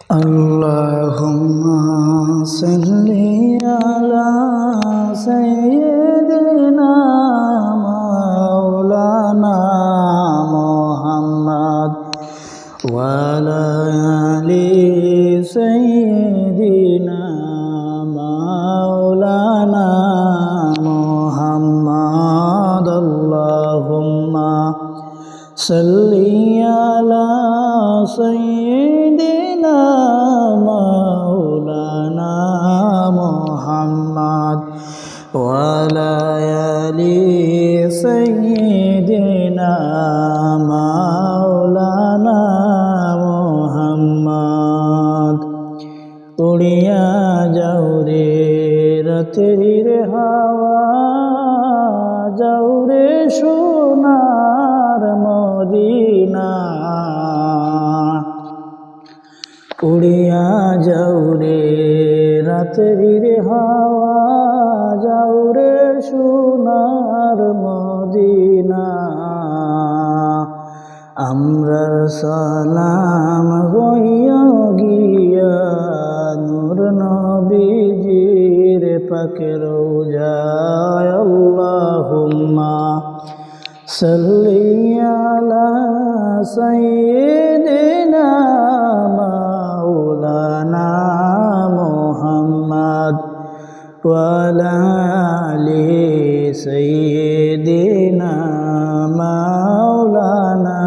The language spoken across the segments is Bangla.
اللهم صل على سيدنا مولانا محمد وعلى آل سيدنا مولانا محمد اللهم صل على سيدنا مولانا محمد وعلى آل سيدنا مولانا محمد উড়িয়া যাও রে রাতের হাওয়া যাও রে সোনার মদিনা উড়িয়া যাও রে রাতের হাওয়া যাও রে সোনার মদিনা আমরা সালাম হইয়া গিয়া নূর নবীজির পাকে রওজায় আল্লাহুম্মা সাল্লি আলা সাইয়্যিদিনা মাওলানা মুহাম্মদ ওয়া আলা আলি সাইয়্যিদিনা মাওলানা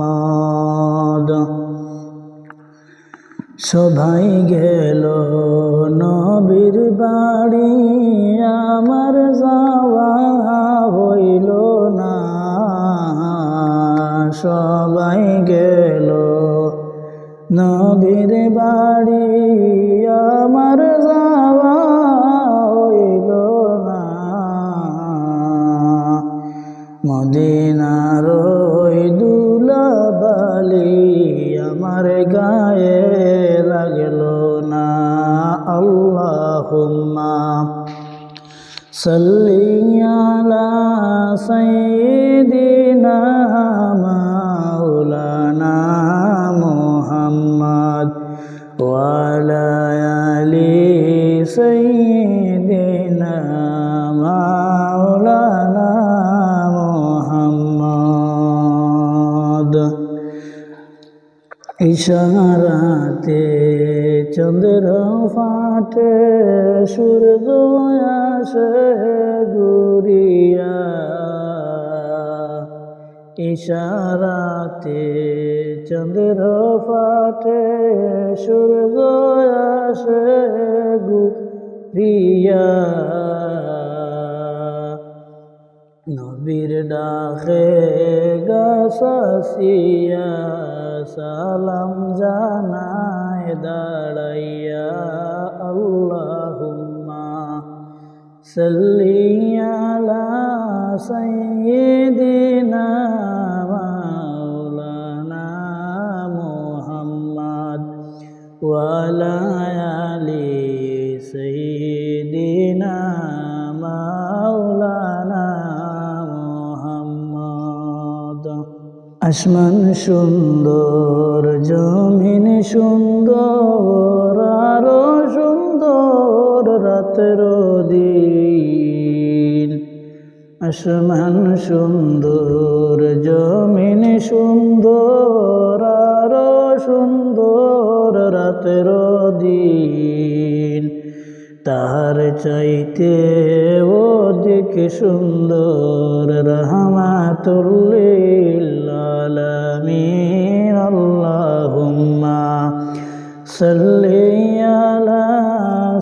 মুহাম্মদ সবাই গেল নবীর বাড়ি আমার যাওয়া হইল না সবাই গেল নবীর বাড়ি আমার যাওয়া হইল না মদিনার ওই দুলাবালি আমার গায়ে লাগলো না আল্লাহুম্মা সাল্লি আলা সাইয়্যিদিনা মাওলানা মুহাম্মদ ওয়া আলা আলি সাইয়্যিদিনা মাওলানা মুহাম্মদ ইশারাতে চন্দ্র ফাটে সূর্য আসে ঘুরিয়া ইশারাতে চন্দ্র ফাটে সূর্য আসে ঘুরিয়া নবীর ডাকে গাছাসিয়া সালাম জানায় দাঁড়াইয়া আল্লাহুম্মা সাল্লি আলা সাইয়্যিদিনা মাওলানা মুহাম্মদ ওয়া আলা আলি সাইয়্যিদিনা মাওলানা মুহাম্মদ আসমান সুন্দর জমিন সুন্দর আরো সুন্দর রাতের দিন আসমান সুন্দর জমিন সুন্দর আরো সুন্দর রাতের দিন তার চাইতে অধিক সুন্দর রহমাতুল লিল আলামিন আল্লাহুম্মা সাল্লি আলা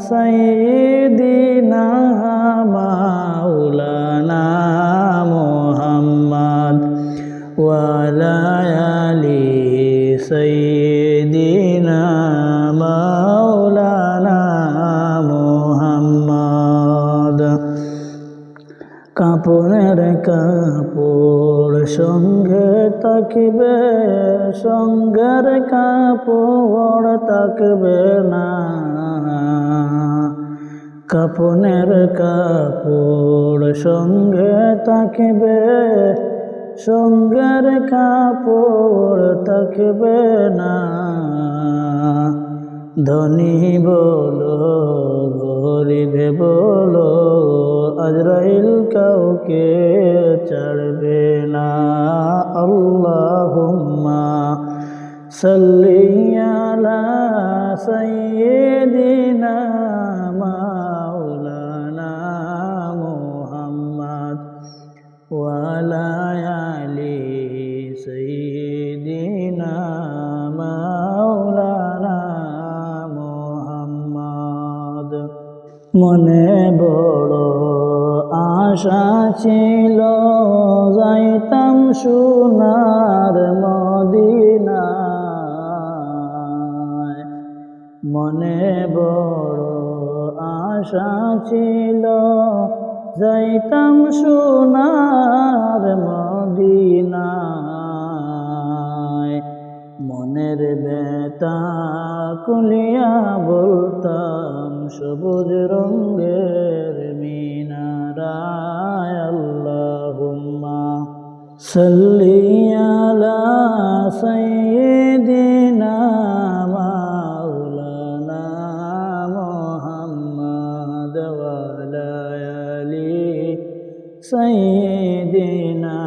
সাইয়্যিদিনা মাওলানা মুহাম্মদ ওয়া আলা আলি সাইয়্যিদিনা মাওলানা মুহাম্মদ কাপড়ের কাপড় সঙ্গে থাকবে সঙ্গের কাপড় থাকবে না কাপনের কাপড় সঙ্গে থাকবে সঙ্গের কাপড় থাকবে না। ধনী বলো গরিব বলো, আজরাইল কাউকে ছাড়বে না। আল্লাহুম্মা সাল্লি আলা সাইয়্যিদিনা মাওলানা মুহাম্মদ ওয়া আলা আলি সাইয়্যিদিনা মাওলানা মুহাম্মদ। মনে বড় আশা ছিল যাইতাম সোনার মদিনায়, মনে বড় আশা ছিল যাইতাম সোনার মদিনায়। মনের ব্যথা খুলিয়া বলতাম সবুজ রঙের মিনারায়। আল্লাহুম্মা সাল্লি আলা সাইয়্যিদিনা মাওলানা মুহাম্মদ ওয়া আলা আলি সাইয়্যিদিনা